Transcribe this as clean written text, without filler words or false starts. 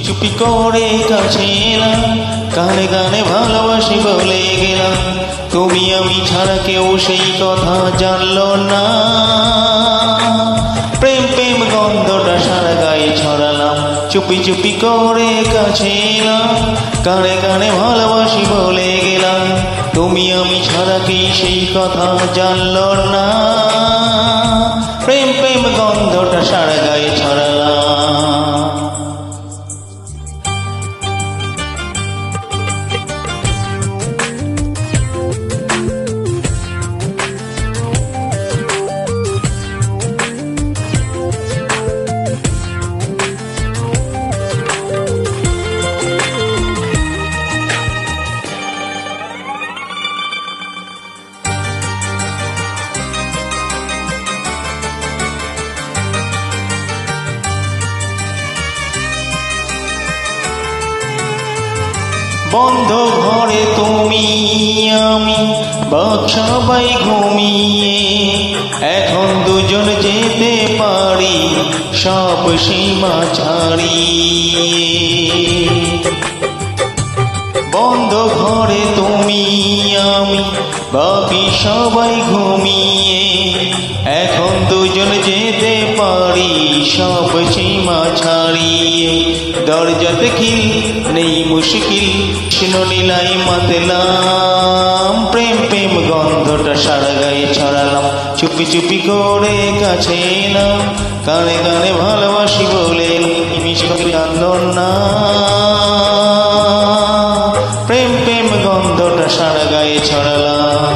চুপি করে কাছে এলাম, গানে গানে ভালোবাসি বলে গেলাম। তুমি আমি ছাড়া কেউ সেই কথা জানলো না। প্রেম প্রেম গন্ধটা সারা গায়ে ছড়ালাম, চুপি চুপি করে কাছে এলাম, গানে গানে ভালোবাসি বলে গেলাম। তুমি আমি ছাড়া কি সেই কথা জানলো না। প্রেম প্রেম গন্ধটা সারা গায়ে ছড়ালাম। বন্ধ ঘরে তুমি আমি বাক সবাই ঘুমিয়ে, এখন দুজন যেতে পারি সব সীমা ছাড়িয়ে। বন্ধ ঘরে তুমি আমি বাকি সবাই ঘুমিয়ে, এখন দুজন যেতে পারি সব সীমা ছাড়িয়ে। দরজাতে খিল নেই মুশকিল, নীলাই মাতলাম, প্রেম প্রেম গন্ধটা সারা গায়ে ছড়ালাম, চুপি চুপি করে কাছে এলাম, গানে গানে ভালোবাসি বলে মিশি আন্দোলন না। প্রেম প্রেম গন্ধটা সারা গায়ে ছড়ালাম।